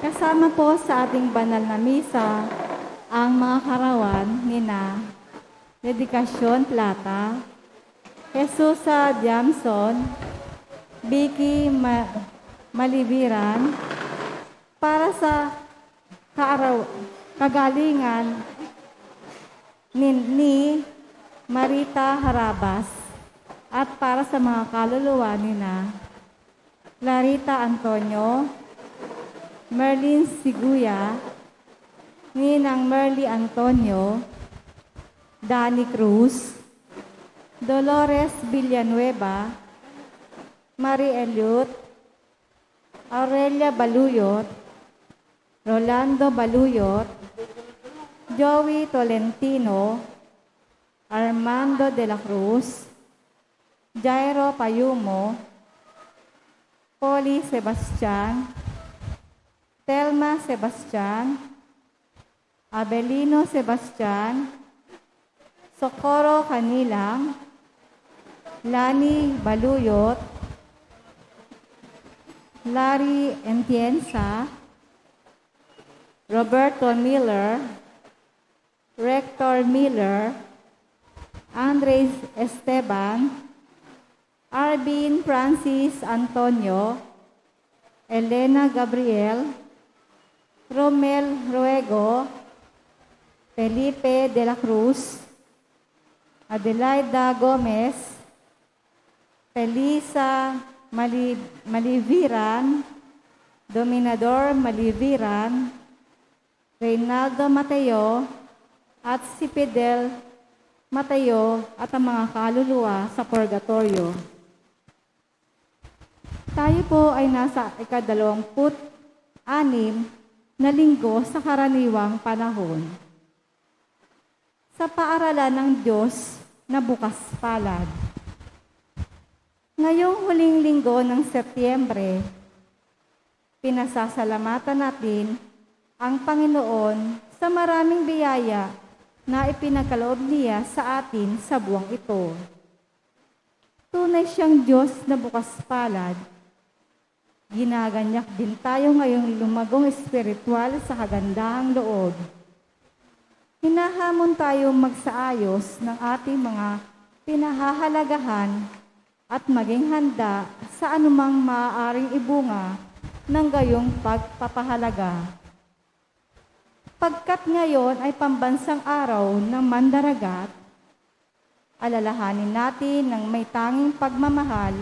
Kasama po sa ating banal na misa ang mga karawan nina Dedikasyon Plata, Jesusa Diamson, Vicky Malibiran, para sa kagalingan ni Marita Harabas at para sa mga kaluluwa nina Clarita Antonio, Merlin Siguya, Ninang Merly Antonio, Danny Cruz, Dolores Villanueva, Marie Eliot, Aurelia Baluyot, Rolando Baluyot, Joey Tolentino, Armando de la Cruz, Jairo Payumo, Polly Sebastian, Telma Sebastian, Abelino Sebastian, Socorro Canilang, Lani Baluyot, Larry Entienza, Roberto Miller, Rector Miller, Andres Esteban, Arvin Francis Antonio, Elena Gabriel, Romel Ruego, Felipe de la Cruz, Adelaida Gomez, Felisa Maliviran, Dominador Maliviran, Reynaldo Mateo, at si Fidel Mateo at ang mga kaluluwa sa purgatorio. Tayo po ay nasa ika-26 na linggo sa karaniwang panahon. Sa paaralan ng Diyos na bukas palad. Ngayong huling linggo ng Setyembre, pinasasalamatan natin ang Panginoon sa maraming biyaya na ipinagkaloob niya sa atin sa buwang ito. Tunay siyang Diyos na bukas palad. Ginaganyak din tayo ngayong lumagong espiritual sa kagandahang loob. Hinahamon tayong magsaayos ng ating mga pinahahalagahan at maging handa sa anumang maaaring ibunga ng gayong pagpapahalaga. Pagkat ngayon ay pambansang araw ng Mandaragat, alalahanin natin ng may tanging pagmamahal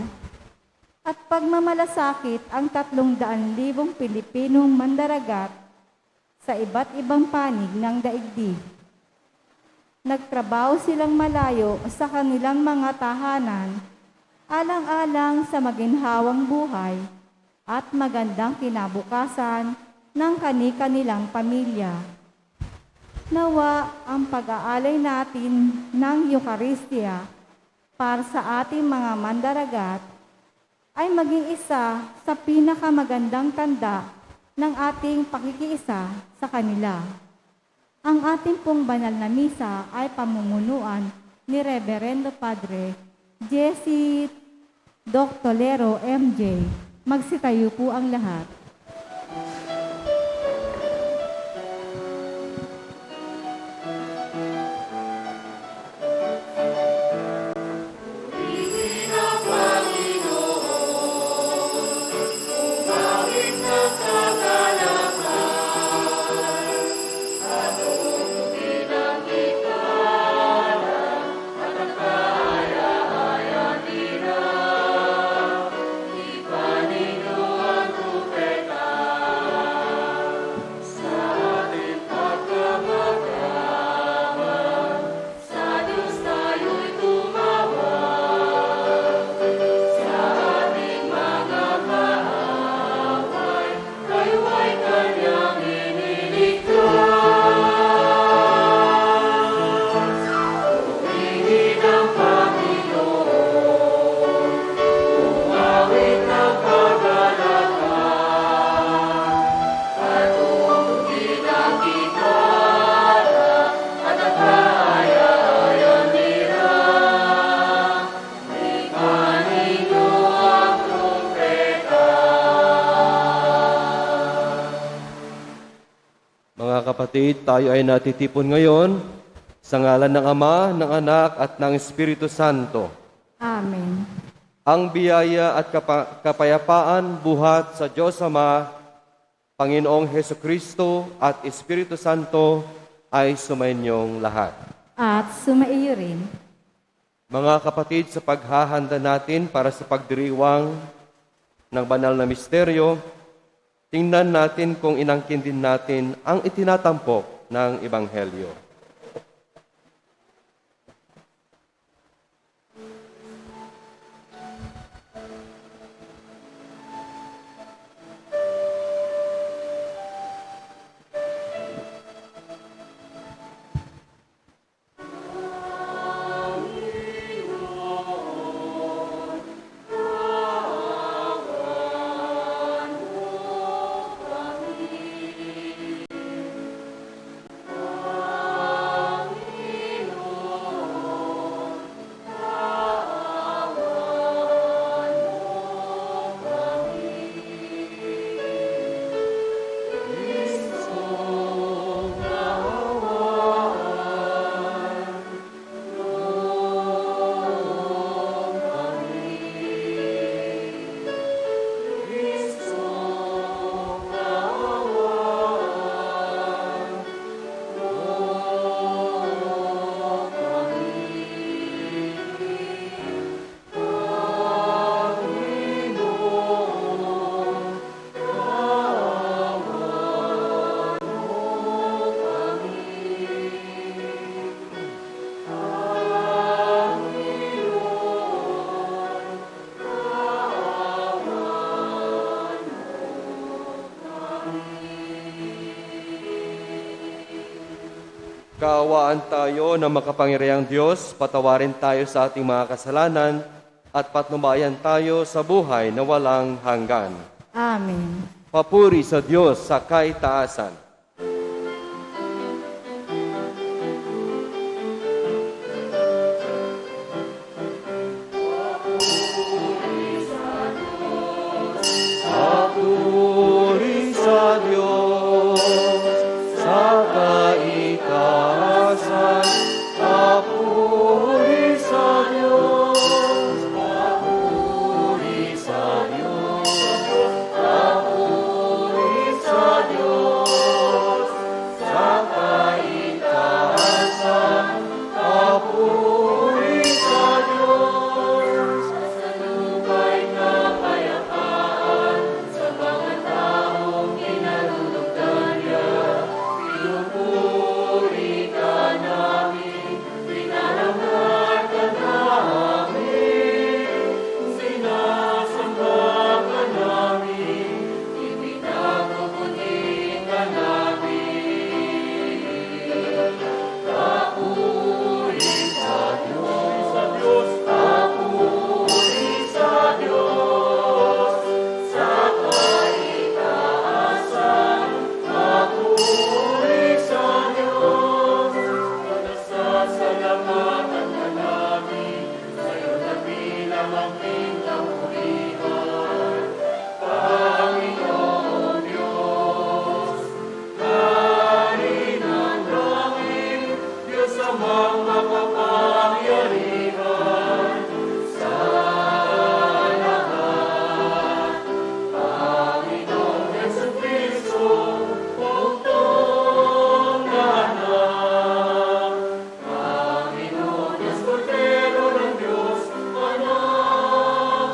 at pagmamalasakit ang 300,000 Pilipinong mandaragat sa iba't ibang panig ng daigdig. Nagtrabaho silang malayo sa kanilang mga tahanan, alang-alang sa maginhawang buhay at magandang kinabukasan ng kani-kanilang pamilya. Nawa ang pag-aalay natin ng Eucharistia para sa ating mga mandaragat ay maging isa sa pinakamagandang tanda ng ating pakikiisa sa kanila. Ang ating pong banal na misa ay pamumunuan ni Reverendo Padre Jesse Doctolero MJ. Magsitayo po ang lahat. Ipanigduan tu kapatid, tayo ay natitipon ngayon sa ngalan ng Ama, ng Anak at ng Espiritu Santo. Amen. Ang biyaya at kapayapaan buhat sa Diyos Ama, Panginoong Hesukristo at Espiritu Santo ay sumainyong lahat. At sumaiyo rin. Mga kapatid, sa paghahanda natin para sa pagdiriwang ng banal na misteryo, tingnan natin kung inangkin din natin ang itinatampok ng Ebanghelyo. Kaawaan tayo ng makapangyarihang Diyos, patawarin tayo sa ating mga kasalanan at patnubayan tayo sa buhay na walang hanggan. Amen. Papuri sa Diyos sa kaitaasan. Papuri sa Diyos sa kaitaasan. Papuri sa Diyos. Papuri sa Diyos. Papuri sa Diyos sa kaitaasan. Papuri sa Diyos. Sa lubay na kapayapaan sa mga taong kinalulugdan niya. Pinupuri ka namin, pinarangal ka namin, sinasamba ka namin, ipinabubuti ka namin. Papuri sa Diyos, papuri sa Diyos, sa kaitaasan, papuri sa Diyos. Nasasalamatan ka namin, sa'yo nabilang ang pinagpurihan. Panginoon Diyos, Hari ng langit, Diyos amang makapangyarihan sa lahat. Panginoong Jesucristo, bugtong na anak. Panginoon Diyos, Kordero ng Diyos, anak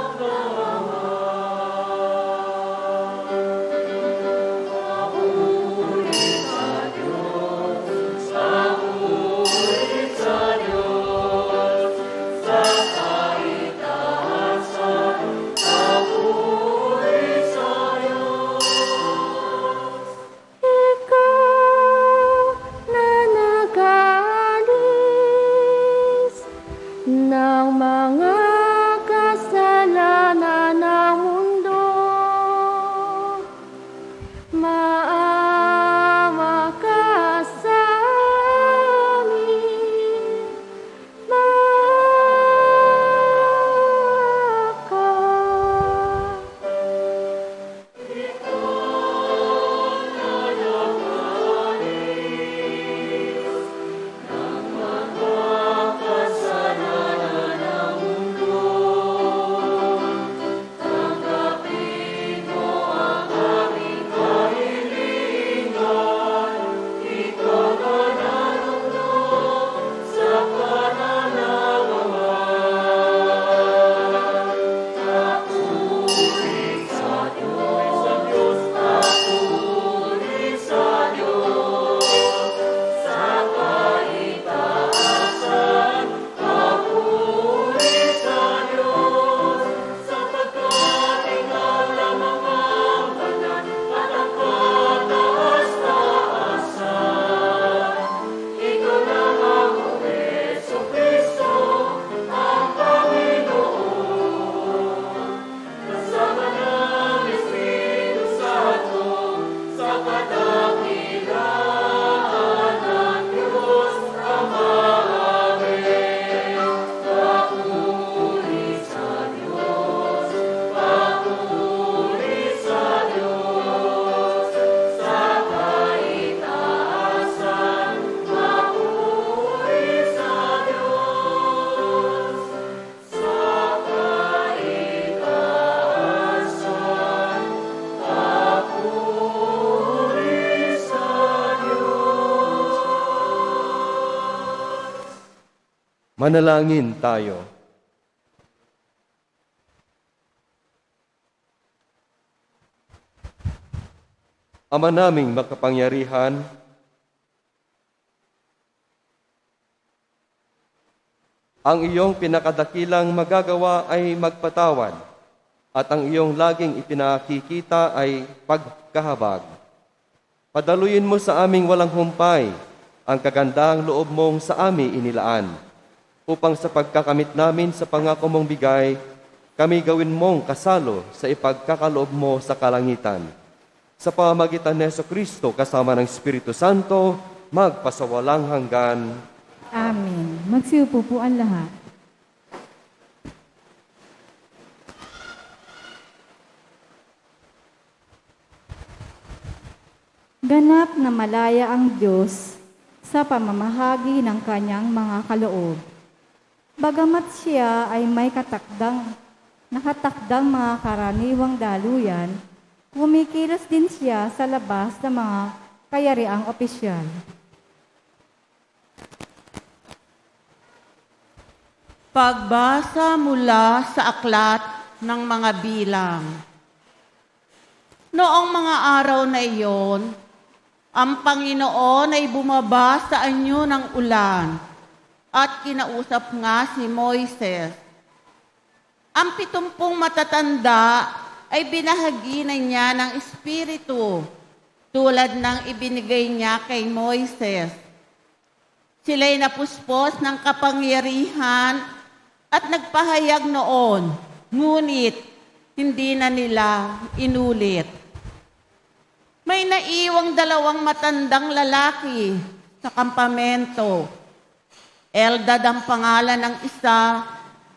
Manalangin tayo. Ama naming makapangyarihan, ang iyong pinakadakilang magagawa ay magpatawad, at ang iyong laging ipinakikita ay pagkahabag. Padaluyin mo sa aming walang humpay ang kagandahang loob mong sa amin inilaan, upang sa pagkakamit namin sa pangako mong bigay, kami gawin mong kasalo sa ipagkakaloob mo sa kalangitan. Sa pamamagitan ni Jesucristo kasama ng Espiritu Santo, magpasawalang hanggan. Amen. Magsiupo po ang lahat. Ganap na malaya ang Diyos sa pamamahagi ng kanyang mga kaloob. Bagamat siya ay may nakatakdang mga karaniwang daluyan, kumikilos din siya sa labas ng mga kayariang opisyal. Pagbasa mula sa aklat ng mga bilang. Noong mga araw na iyon, ang Panginoon ay bumaba sa anyo ng ulan at kinausap nga si Moises. Ang 70 matatanda ay binahagi na niya ng Espiritu tulad ng ibinigay niya kay Moises. Sila'y napuspos ng kapangyarihan at nagpahayag noon, ngunit hindi na nila inulit. May naiwang 2 matandang lalaki sa kampamento. Eldad ang pangalan ng isa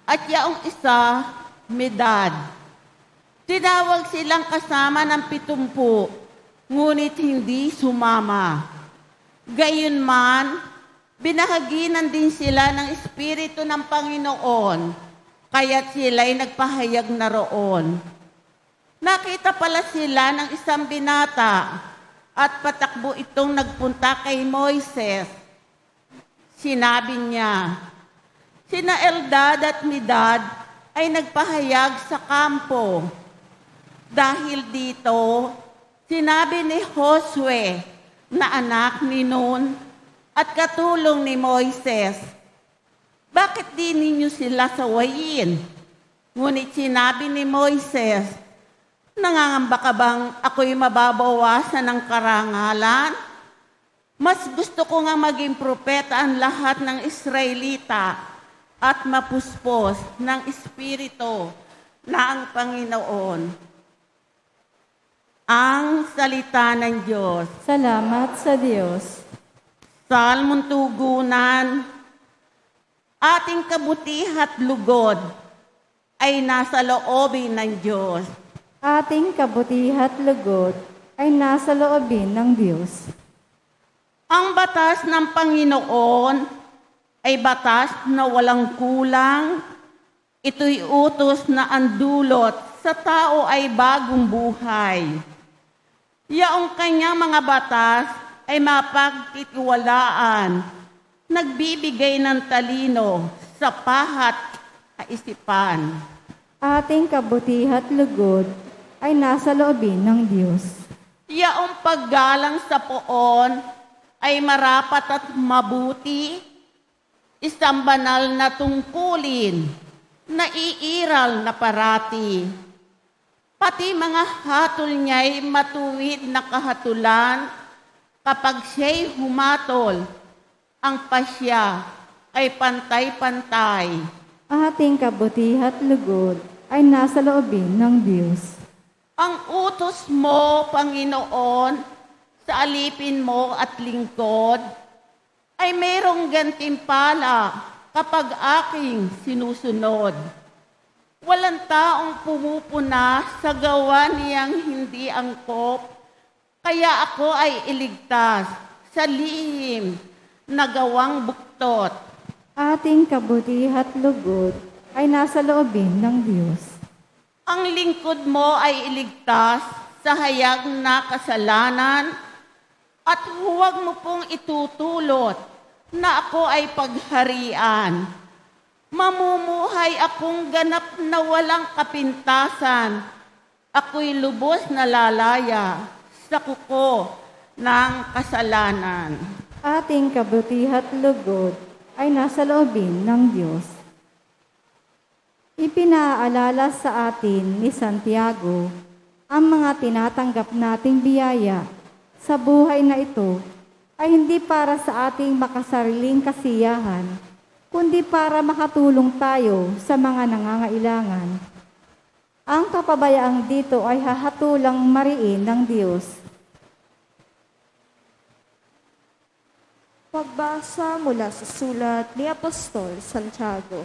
at yaong isa, Medad. Tinawag silang kasama ng 70, ngunit hindi sumama. Gayunman, binahaginan din sila ng Espiritu ng Panginoon, kaya't sila'y nagpahayag na roon. Nakita pala sila ng isang binata at patakbo itong nagpunta kay Moises. Sinabi niya, sina Eldad at Medad ay nagpahayag sa kampo. Dahil dito, sinabi ni Josue na anak ni Nun at katulong ni Moises, bakit di ninyo sila sawayin? Ngunit sinabi ni Moises, nangangamba ka bang ako'y mababawasan ng karangalan? Mas gusto ko nga maging propeta ang lahat ng Israelita at mapuspos ng Espiritu na ang Panginoon. Ang salita ng Diyos. Salamat sa Diyos. Salmong tugunan, ating kabutihat lugod ay nasa loobin ng Diyos. Ating kabutihat lugod ay nasa loobin ng Diyos. Ang batas ng Panginoon ay batas na walang kulang. Ito'y utos na ang dulot sa tao ay bagong buhay. Yaong kanyang mga batas ay mapagtitiwalaan, nagbibigay ng talino sa pahat kaisipan. Ating kabutihat lugod ay nasa loobin ng Diyos. Yaong paggalang sa poon ay marapat at mabuti, isang banal na tungkulin, naiiral na parati. Pati mga hatol niya'y matuwid na kahatulan, kapag siya'y humatol, ang pasya ay pantay-pantay. Ating kabutihat lugod ay nasa loobin ng Diyos. Ang utos mo, Panginoon, sa alipin mo at lingkod, ay mayroong gantimpala kapag aking sinusunod. Walang taong pumupuna sa gawa niyang hindi angkop, kaya ako ay iligtas sa lihim na gawang buktot. Ating kabutihat lugod ay nasa loobin ng Diyos. Ang lingkod mo ay iligtas sa hayag na kasalanan at huwag mo pong itutulot na ako ay pagharian. Mamumuhay akong ganap na walang kapintasan. Ako'y lubos na lalaya sa kuko ng kasalanan. Ating kabutihat lugod ay nasa loobin ng Diyos. Ipinaalala sa atin ni Santiago ang mga tinatanggap nating biyaya sa buhay na ito ay hindi para sa ating makasariling kasiyahan, kundi para makatulong tayo sa mga nangangailangan. Ang kapabayaang dito ay hahatulang mariin ng Diyos. Pagbasa mula sa sulat ni Apostol Santiago.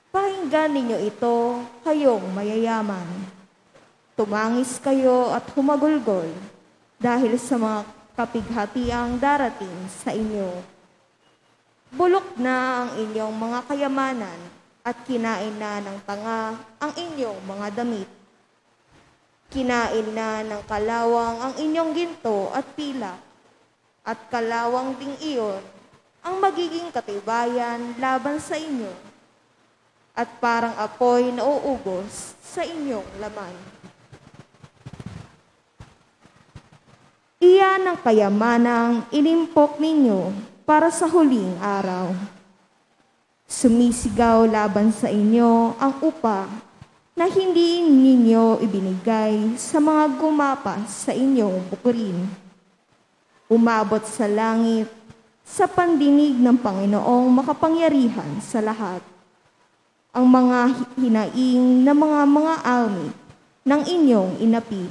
Pakinggan ninyo ito, kayong mayayaman. Tumangis kayo at humagulgol dahil sa mga kapighatiang darating sa inyo. Bulok na ang inyong mga kayamanan at kinain na ng tanga ang inyong mga damit. Kinain na ng kalawang ang inyong ginto at pilak, at kalawang ding iyon ang magiging katibayan laban sa inyo, at parang apoy na uugos sa inyong laman. Iyan ang kayamanang inimpok ninyo para sa huling araw. Sumisigaw laban sa inyo ang upa na hindi ninyo ibinigay sa mga gumapas sa inyong bukurin. Umabot sa langit sa pandinig ng Panginoong makapangyarihan sa lahat ang mga hinaing na mga almi ng inyong inapi.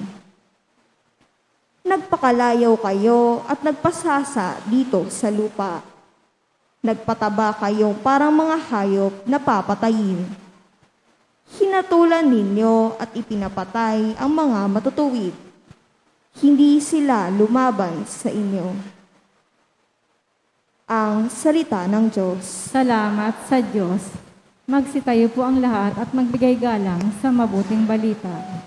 Nagpakalayaw kayo at nagpasasa dito sa lupa. Nagpataba kayo parang mga hayop na papatayin. Hinatulan ninyo at ipinapatay ang mga matutuwid. Hindi sila lumaban sa inyo. Ang salita ng Diyos. Salamat sa Diyos. Magsitayo po ang lahat at magbigay galang sa mabuting balita.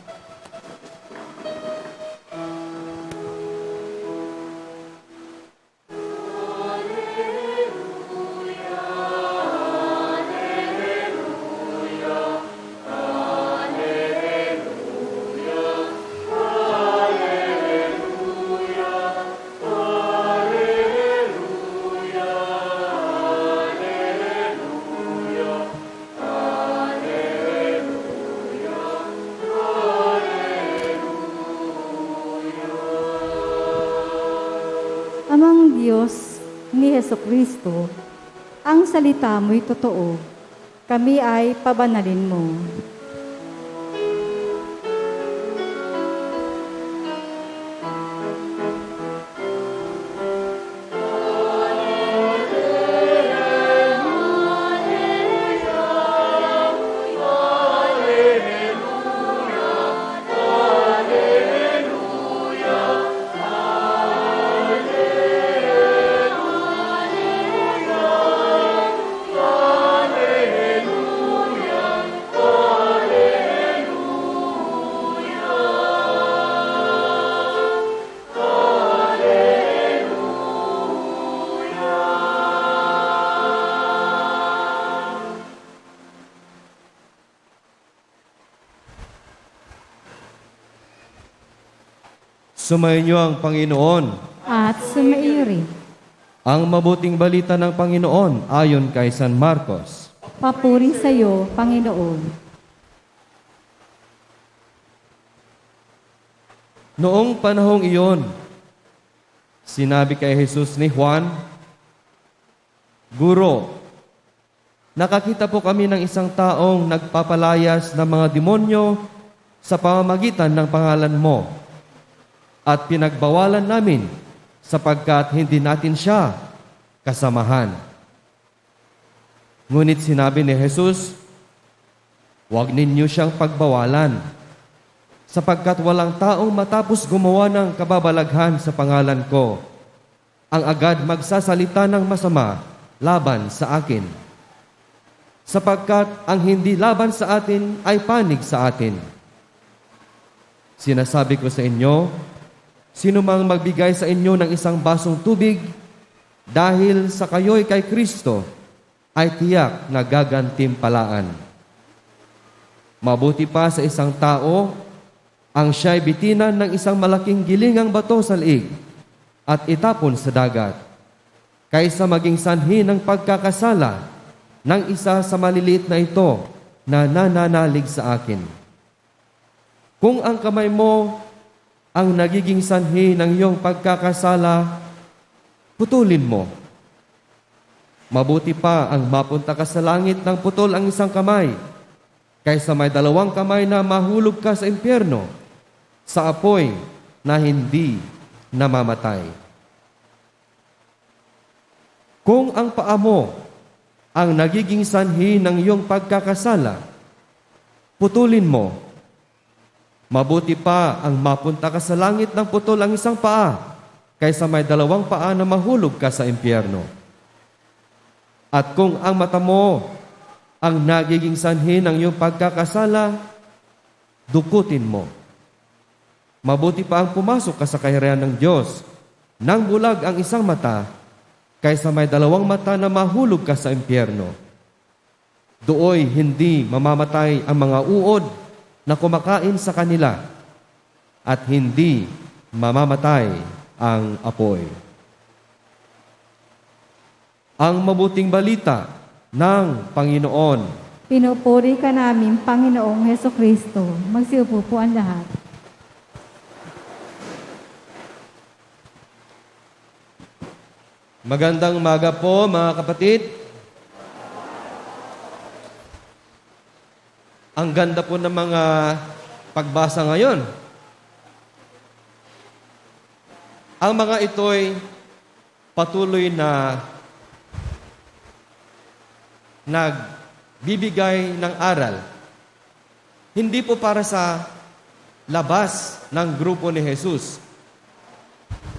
Amang Diyos ni Hesukristo, ang salita mo'y totoo. Kami ay pabanalin mo. Sumainyo ang Panginoon. At sumairi. Ang mabuting balita ng Panginoon ayon kay San Marcos. Papuri sa iyo, Panginoon. Noong panahong iyon, sinabi kay Jesus ni Juan, Guro, nakakita po kami ng isang taong nagpapalayas ng mga demonyo sa pamamagitan ng pangalan mo. At pinagbawalan namin sapagkat hindi natin siya kasamahan. Ngunit sinabi ni Jesus, huwag ninyo siyang pagbawalan, sapagkat walang taong matapos gumawa ng kababalaghan sa pangalan ko, ang agad magsasalita ng masama laban sa akin. Sapagkat ang hindi laban sa atin ay panig sa atin. Sinasabi ko sa inyo, sino mang magbigay sa inyo ng isang basong tubig dahil sa kayo'y kay Kristo, ay tiyak na gagantimpalaan. Mabuti pa sa isang tao ang siya'y bitinan ng isang malaking gilingang bato sa liig at itapon sa dagat, kaysa maging sanhi ng pagkakasala ng isa sa maliliit na ito na nananalig sa akin. Kung ang kamay mo ang nagiging sanhi ng iyong pagkakasala, putulin mo. Mabuti pa ang mapunta ka sa langit ng putol ang isang kamay, kaysa may 2 kamay na mahulog ka sa impyerno, sa apoy na hindi namamatay. Kung ang paa mo ang nagiging sanhi ng iyong pagkakasala, putulin mo. Mabuti pa ang mapunta ka sa langit ng putol ang isang paa, kaysa may 2 paa na mahulog ka sa impyerno. At kung ang mata mo ang nagiging sanhi ng iyong pagkakasala, dukutin mo. Mabuti pa ang pumasok ka sa kaharian ng Diyos nang bulag ang isang mata, kaysa may 2 mata na mahulog ka sa impyerno. Dooy hindi mamamatay ang mga uod na kumakain sa kanila, at hindi mamamatay ang apoy. Ang mabuting balita ng Panginoon. Pinupuri ka namin, Panginoong Hesukristo. Magsiupo po ang lahat. Magandang umaga po, mga kapatid. Ang ganda po ng mga pagbasa ngayon. Ang mga ito'y patuloy na nagbibigay ng aral. Hindi po para sa labas ng grupo ni Jesus,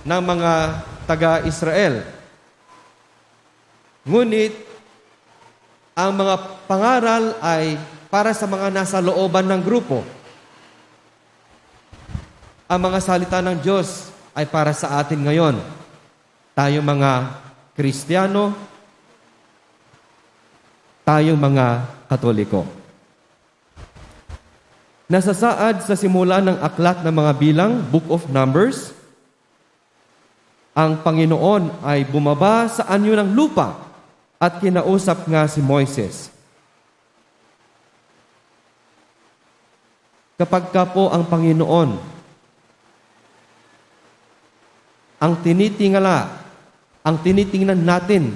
ng mga taga-Israel. Ngunit, ang mga pangaral ay para sa mga nasa looban ng grupo. Ang mga salita ng Diyos ay para sa atin ngayon. Tayong mga Kristiyano, tayong mga Katoliko. Nasasaad sa simula ng aklat ng mga bilang, Book of Numbers, ang Panginoon ay bumaba sa anyo ng lupa at kinausap nga si Moises. Kapag ka po ang Panginoon ang tinitingnan natin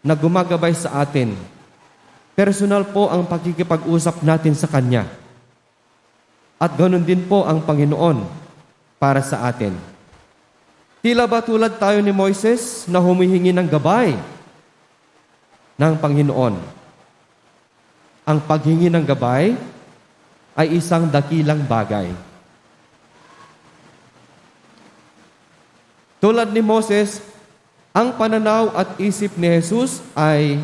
na gumagabay sa atin, personal po ang pagkikipag-usap natin sa Kanya. At ganoon din po ang Panginoon para sa atin. Tila ba tulad tayo ni Moises na humihingi ng gabay ng Panginoon? Ang paghingi ng gabay ay isang dakilang bagay. Tulad ni Moses, ang pananaw at isip ni Jesus ay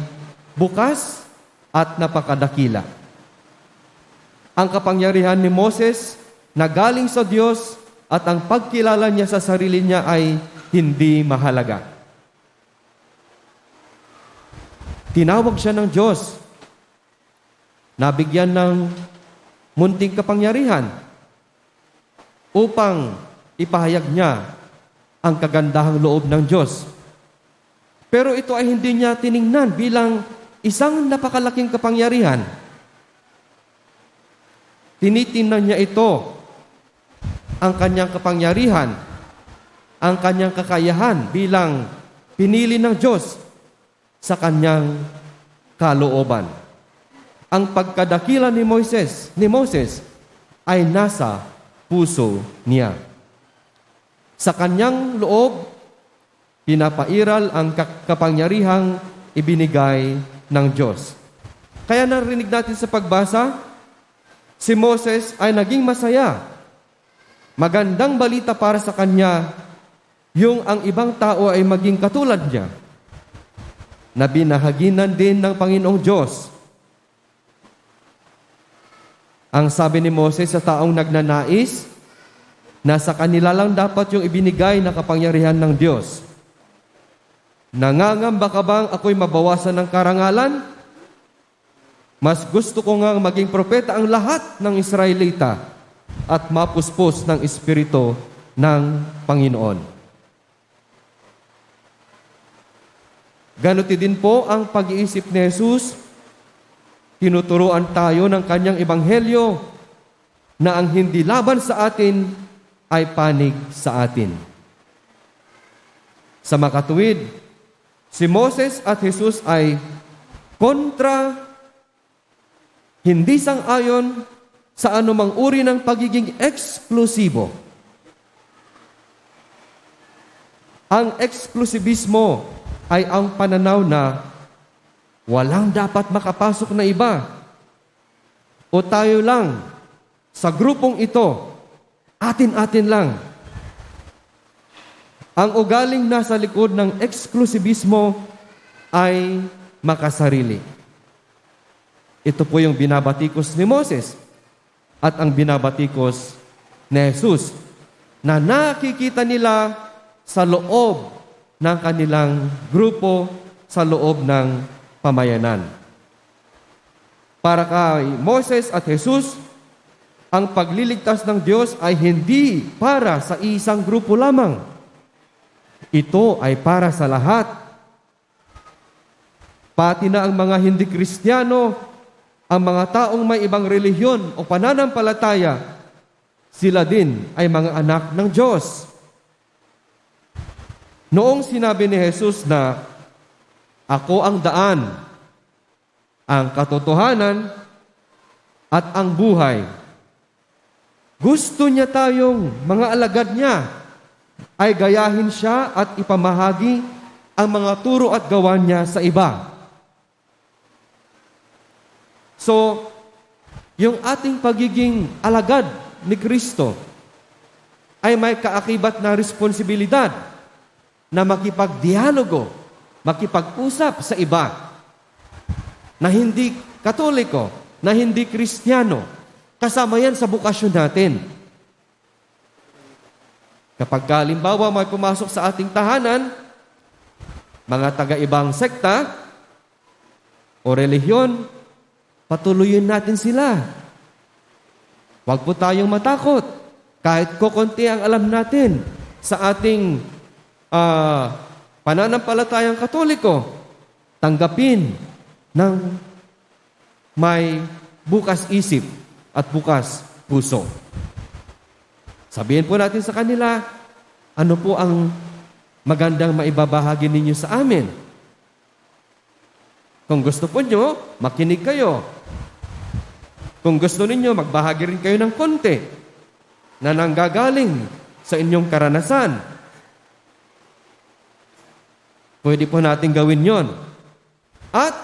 bukas at napakadakila. Ang kapangyarihan ni Moses na galing sa Diyos at ang pagkilala niya sa sarili niya ay hindi mahalaga. Tinawag siya ng Diyos, nabigyan ng munting kapangyarihan upang ipahayag niya ang kagandahang loob ng Diyos. Pero ito ay hindi niya tiningnan bilang isang napakalaking kapangyarihan. Tinitingnan niya ito, ang kanyang kapangyarihan, ang kanyang kakayahan bilang pinili ng Diyos sa kanyang kalooban. Ang pagkadakila ni Moses ay nasa puso niya. Sa kanyang loob, pinapairal ang kapangyarihang ibinigay ng Diyos. Kaya narinig natin sa pagbasa, si Moses ay naging masaya. Magandang balita para sa kanya, yung ang ibang tao ay maging katulad niya, na binahaginan din ng Panginoong Diyos. Ang sabi ni Moses sa taong nagnanais, na sa kanila lang dapat yung ibinigay na kapangyarihan ng Diyos. Nangangamba ka bang ako'y mabawasan ng karangalan? Mas gusto ko ngang maging propeta ang lahat ng Israelita at mapuspos ng Espiritu ng Panginoon. Ganuti din po ang pag-iisip ni Jesus. Tinuturuan tayo ng kanyang ebanghelyo na ang hindi laban sa atin ay panig sa atin. Sa makatuwid, si Moses at Jesus ay kontra, hindi sang-ayon sa anumang uri ng pagiging eksklusibo. Ang eksklusibismo ay ang pananaw na walang dapat makapasok na iba o tayo lang sa grupong ito, atin-atin lang. Ang ugaling nasa likod ng eksklusibismo ay makasarili. Ito po yung binabatikos ni Moses at ang binabatikos ni Jesus na nakikita nila sa loob ng kanilang grupo, sa loob ng pamayanan. Para kay Moses at Jesus, ang pagliligtas ng Diyos ay hindi para sa isang grupo lamang. Ito ay para sa lahat. Pati na ang mga hindi Kristiyano, ang mga taong may ibang relihiyon o pananampalataya, sila din ay mga anak ng Diyos. Noong sinabi ni Jesus na, "Ako ang daan, ang katotohanan, at ang buhay," gusto niya tayong mga alagad niya ay gayahin siya at ipamahagi ang mga turo at gawa niya sa iba. So, yung ating pagiging alagad ni Kristo ay may kaakibat na responsibilidad na makipagdialogo, makipag-usap sa iba na hindi Katoliko, na hindi Kristiyano. Kasama yan sa bukasyon natin. Kapag halimbawa may pumasok sa ating tahanan, mga taga-ibang sekta o relihiyon, patuloyin natin sila. Huwag po tayong matakot. Kahit kukunti ang alam natin sa ating pananampalatayang Katoliko, tanggapin ng may bukas isip at bukas puso. Sabihin po natin sa kanila, ano po ang magandang maibabahagi ninyo sa amin? Kung gusto po nyo, makinig kayo. Kung gusto ninyo, magbahagi rin kayo ng konti na nanggagaling sa inyong karanasan. Pwede po natin gawin yon. At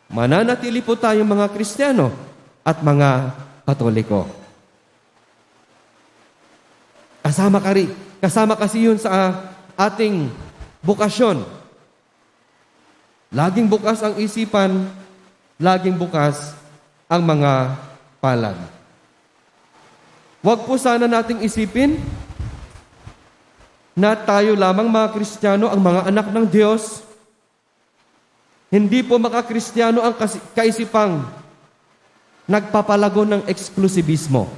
mananatili po tayong mga Kristiyano at mga Katoliko. Kasama kasi yun sa ating bukasyon. Laging bukas ang isipan, laging bukas ang mga palad. Huwag po sana nating isipin na tayo lamang mga Kristiyano ang mga anak ng Diyos. Hindi po makakristiyano ang kaisipang nagpapalago ng eksklusibismo.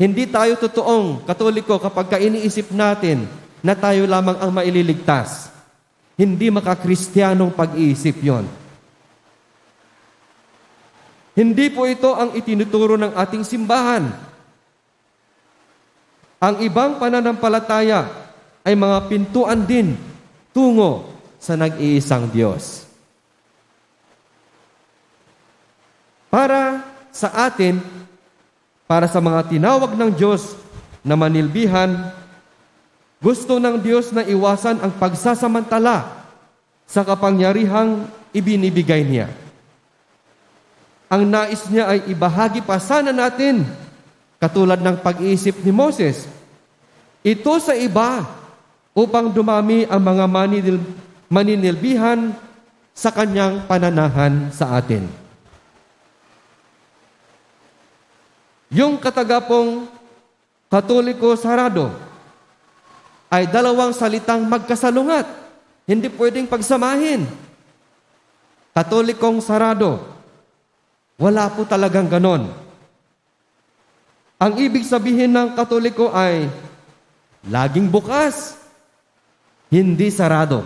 Hindi tayo totoong Katoliko kapag iniisip natin na tayo lamang ang maililigtas. Hindi makakristyanong pag-iisip yon. Hindi po ito ang itinuturo ng ating simbahan. Ang ibang pananampalataya ay mga pintuan din tungo sa nag-iisang Diyos. Para sa atin, para sa mga tinawag ng Diyos na manilbihan, gusto ng Diyos na iwasan ang pagsasamantala sa kapangyarihang ibinibigay niya. Ang nais niya ay ibahagi pa sana natin, katulad ng pag-iisip ni Moses, ito sa iba upang dumami ang mga maninilbihan sa kanyang pananahan sa atin. Yung katagapong Katoliko sarado, ay dalawang salitang magkasalungat. Hindi pwedeng pagsamahin. Katolikong sarado. Wala po talagang ganon. Ang ibig sabihin ng Katoliko ay laging bukas, hindi sarado.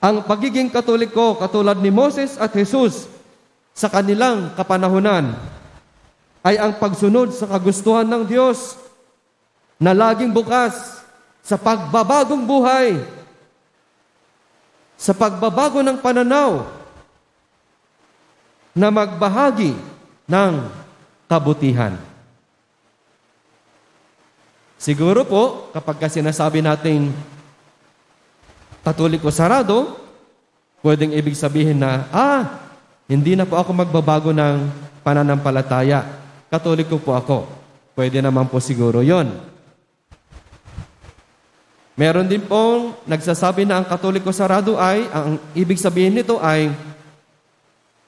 Ang pagiging Katoliko, katulad ni Moses at Jesus sa kanilang kapanahunan, ay ang pagsunod sa kagustuhan ng Diyos na laging bukas sa pagbabagong buhay, sa pagbabago ng pananaw, na magbahagi ng kabutihan. Siguro po, kapag sinasabi natin Katoliko sarado, pwedeng ibig sabihin na, hindi na po ako magbabago ng pananampalataya. Katoliko po ako. Pwede naman po siguro yon. Meron din pong nagsasabi na ang Katoliko sarado ay, ang ibig sabihin nito ay,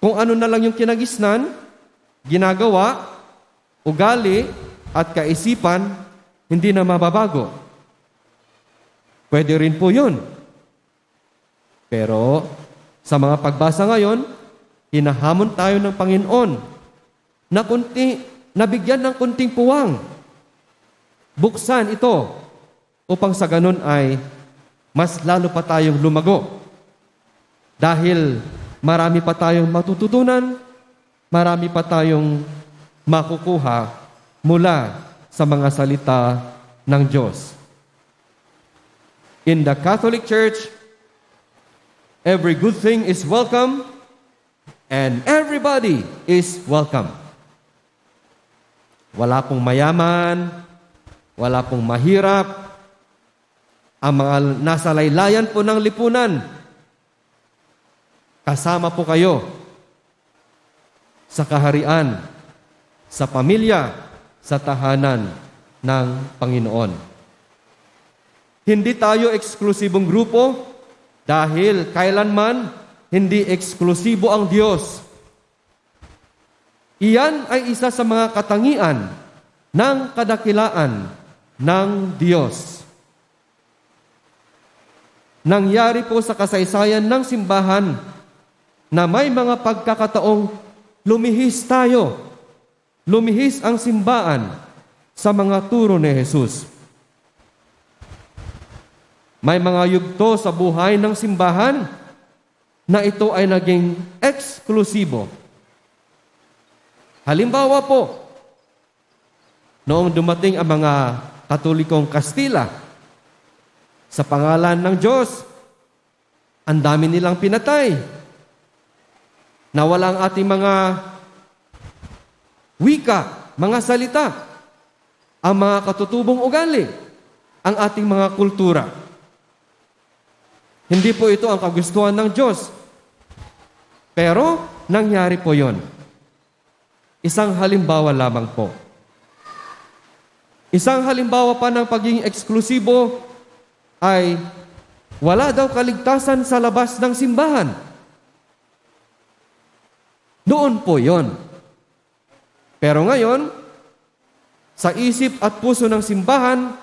kung ano na lang yung kinagisnan, ginagawa, ugali, at kaisipan, hindi na mababago. Pwede rin po yun. Pero, sa mga pagbasa ngayon, hinahamon tayo ng Panginoon na nabigyan ng kunting puwang. Buksan ito upang sa ganun ay mas lalo pa tayong lumago. Dahil marami pa tayong matututunan, marami pa tayong makukuha mula sa mga salita ng Diyos. In the Catholic Church, every good thing is welcome and everybody is welcome. Wala pong mayaman, wala pong mahirap. Ang mga nasa laylayan po ng lipunan, kasama po kayo sa kaharian, sa pamilya, sa tahanan ng Panginoon. Hindi tayo eksklusibong grupo dahil kailanman hindi eksklusibo ang Diyos. Iyan ay isa sa mga katangian ng kadakilaan ng Diyos. Nangyari po sa kasaysayan ng simbahan na may mga pagkakataong lumihis tayo. Lumihis ang simbahan sa mga turo ni Jesus. May mga yugto sa buhay ng simbahan na ito ay naging eksklusibo. Halimbawa po, noong dumating ang mga Katolikong Kastila, sa pangalan ng Diyos, ang dami nilang pinatay. Nawala ang ating mga wika, mga salita, ang mga katutubong ugali, ang ating mga kultura. Hindi po ito ang kagustuhan ng Diyos. Pero, nangyari po yon. Isang halimbawa lamang po. Isang halimbawa pa ng pagiging eksklusibo ay wala daw kaligtasan sa labas ng simbahan. Noon po yon. Pero ngayon, sa isip at puso ng simbahan,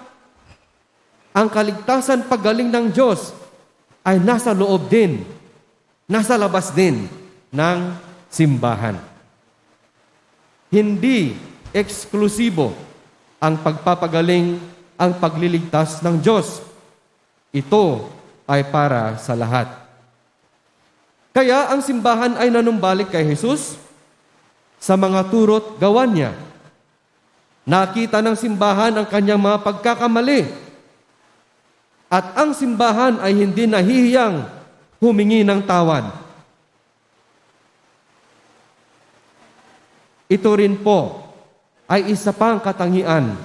ang kaligtasan paggaling ng Diyos ay nasa loob din, nasa labas din ng simbahan. Hindi eksklusibo ang pagpapagaling, ang pagliligtas ng Diyos. Ito ay para sa lahat. Kaya ang simbahan ay nanumbalik kay Jesus sa mga turo't gawa niya. Nakita ng simbahan ang kanyang mga pagkakamali. At ang simbahan ay hindi nahihiyang humingi ng tawad. Ito rin po ay isa pang katangian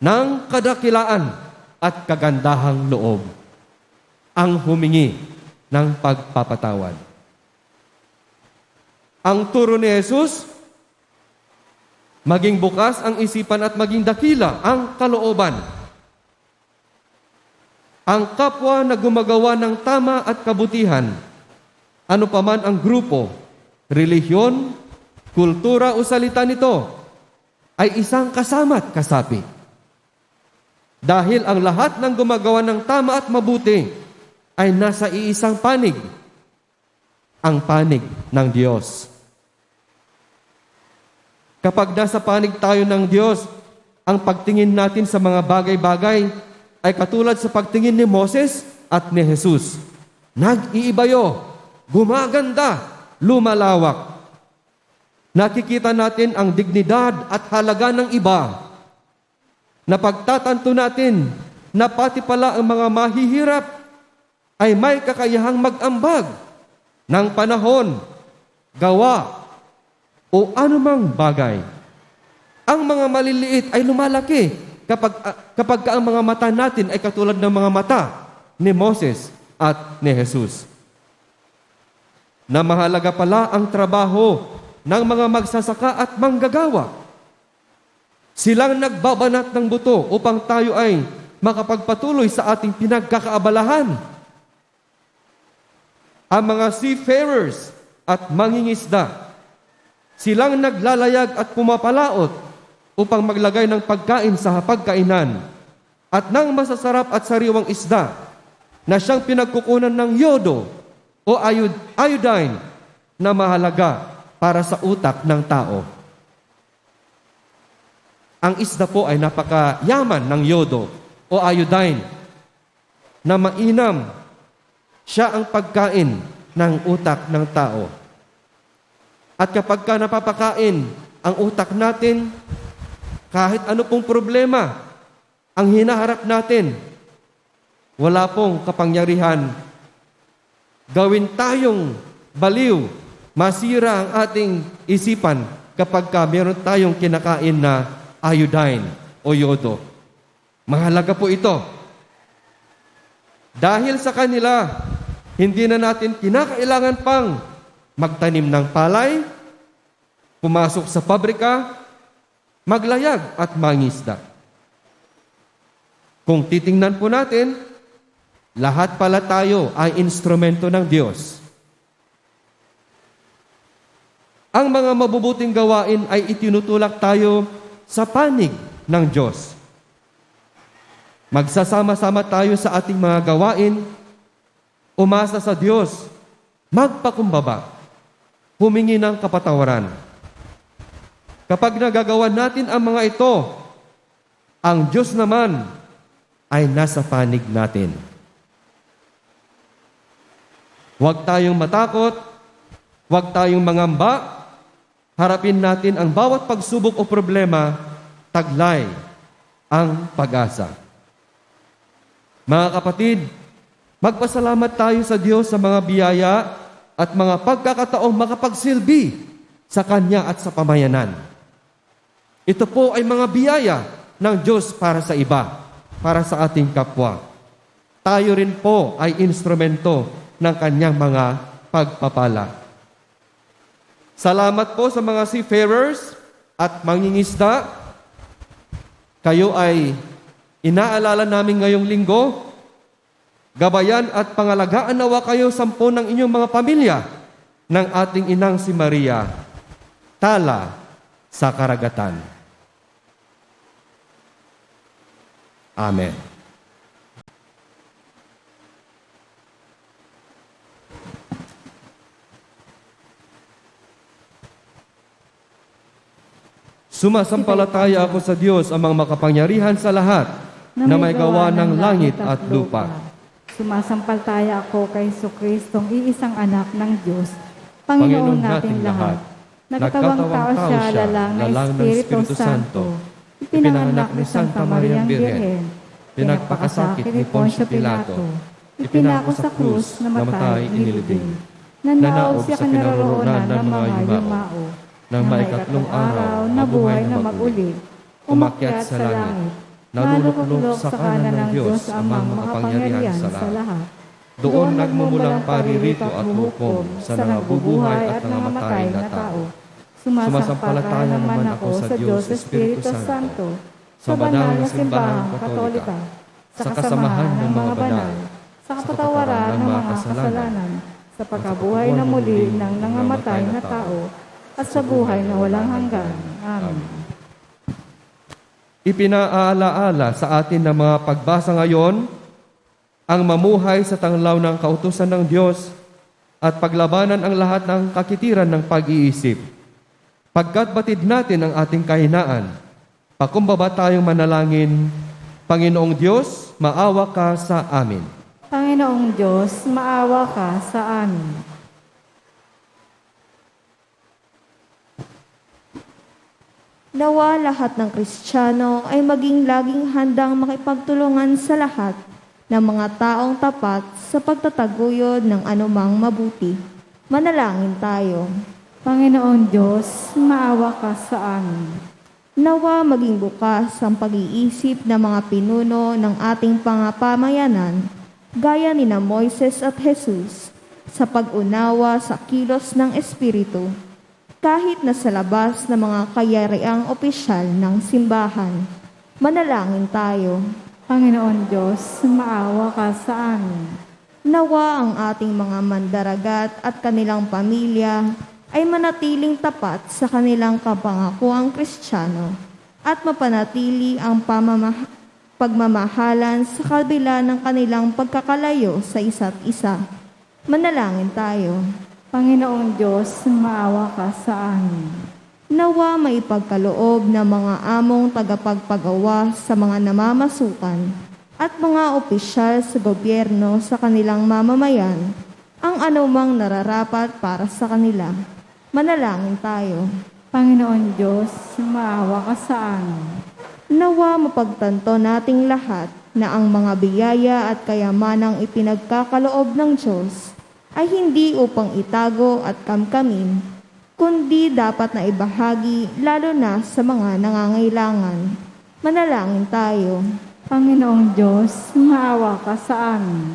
ng kadakilaan at kagandahang loob, ang humingi ng pagpapatawad. Ang turo ni Jesus, maging bukas ang isipan at maging dakila ang kalooban. Ang kapwa na gumagawa ng tama at kabutihan, ano paman ang grupo, relihiyon, kultura o salita nito, ay isang kasama't kasapi. Dahil ang lahat ng gumagawa ng tama at mabuti ay nasa iisang panig, ang panig ng Diyos. Kapag nasa panig tayo ng Diyos, ang pagtingin natin sa mga bagay-bagay ay katulad sa pagtingin ni Moses at ni Jesus. Nag-iibayo, gumaganda, lumalawak. Nakikita natin ang dignidad at halaga ng iba. Napagtatanto natin na pati pala ang mga mahihirap ay may kakayahang mag-ambag ng panahon, gawa, o anumang bagay. Ang mga maliliit ay lumalaki kapag ang mga mata natin ay katulad ng mga mata ni Moses at ni Jesus. Na mahalaga pala ang trabaho ng mga magsasaka at manggagawa. Silang nagbabanat ng buto upang tayo ay makapagpatuloy sa ating pinagkakaabalahan. Ang mga seafarers at mangingisda, silang naglalayag at pumapalaot upang maglagay ng pagkain sa hapagkainan at ng masasarap at sariwang isda na siyang pinagkukunan ng yodo o iodine na mahalaga para sa utak ng tao. Ang isda po ay napakayaman ng yodo o iodine na mainam. Siya ang pagkain ng utak ng tao. At kapag ka napapakain ang utak natin, kahit ano pong problema ang hinaharap natin, wala pong kapangyarihan gawin tayong baliw, masira ang ating isipan kapag ka meron tayong kinakain na iodine o yodo. Mahalaga po ito. Dahil sa kanila, hindi na natin kinakailangan pang magtanim ng palay, pumasok sa pabrika, maglayag at mangisda. Kung titingnan po natin, lahat pala tayo ay instrumento ng Diyos. Ang mga mabubuting gawain ay itinutulak tayo sa panig ng Diyos. Magsasama-sama tayo sa ating mga gawain, umasa sa Diyos, magpakumbaba, humingi ng kapatawaran. Kapag nagagawa natin ang mga ito, ang Diyos naman ay nasa panig natin. Huwag tayong matakot, huwag tayong mangamba, harapin natin ang bawat pagsubok o problema, taglay ang pag-asa. Mga kapatid, magpasalamat tayo sa Diyos sa mga biyaya at mga pagkakataong makapagsilbi sa Kanya at sa pamayanan. Ito po ay mga biyaya ng Diyos para sa iba, para sa ating kapwa. Tayo rin po ay instrumento ng Kanyang mga pagpapala. Salamat po sa mga seafarers at mangingisda. Kayo ay inaalala namin ngayong linggo. Gabayan at pangalagaan nawa kayo 10 ng inyong mga pamilya ng ating inang si Maria, tala sa karagatan. Amen. Sumasampalataya ako sa Diyos, amang makapangyarihan sa lahat, na may gawa ng langit at lupa. Sumasampalataya ako kay Jesucristong iisang anak ng Diyos, Panginoon nating lahat. Nagkatawang tao siya, lalang ng Espiritu Santo, ipinanganak ni Santa Mariang Birhen, pinagpakasakit ni Poncio Pilato, ipinako sa krus, namatay, inilibing, nanaog siya kinaroroonan ng mga yumao, ng maikatlong araw, nabuhay na mag-uli, umakyat sa langit, naluluklok sa kanan ng Diyos amang makapangyarihan sa lahat. Doon nagmumulang paririto at hukom sa nabubuhay at nangamatay na tao. Sumasampalataya naman ako sa Diyos Espiritu Santo, sa banal na simbahang katolika, sa kasamahan ng mga banal, sa kapatawaran ng mga kasalanan, sa pagkabuhay na muli ng nangamatay na tao, at sa buhay na walang hanggan. Amen. Ipinaalaala sa atin ng mga pagbasa ngayon ang mamuhay sa tanglaw ng kautusan ng Diyos at paglabanan ang lahat ng kakitiran ng pag-iisip. Pagkat batid natin ang ating kahinaan, pakumbaba tayong manalangin. Panginoong Diyos, maawa ka sa amin. Panginoong Diyos, maawa ka sa amin. Nawa lahat ng Kristiyano ay maging laging handang makipagtulungan sa lahat ng mga taong tapat sa pagtataguyod ng anumang mabuti. Manalangin tayo. Panginoong Diyos, maawa ka sa amin. Nawa maging bukas ang pag-iisip ng mga pinuno ng ating pamayanan, gaya ni na Moises at Jesus, sa pag-unawa sa kilos ng Espiritu, kahit na sa labas ng mga kayariang opisyal ng simbahan. Manalangin tayo. Panginoon Diyos, maawa ka sa amin. Nawa ang ating mga mandaragat at kanilang pamilya ay manatiling tapat sa kanilang kapangakuang Kristiyano at mapanatili ang pagmamahalan sa kabila ng kanilang pagkakalayo sa isa't isa. Manalangin tayo. Panginoong Diyos, maawa ka sa amin. Nawa maipagkaloob ng mga among tagapagpagawa sa mga namamasukan at mga opisyal sa gobyerno sa kanilang mamamayan ang anumang nararapat para sa kanila. Manalangin tayo. Panginoon Diyos, maawa ka sa amin. Nawa mapagtanto nating lahat na ang mga biyaya at kayamanang ipinagkakaloob ng Diyos ay hindi upang itago at kamkamin, kundi dapat na ibahagi lalo na sa mga nangangailangan. Manalangin tayo. Panginoong Diyos, maawa ka sa amin.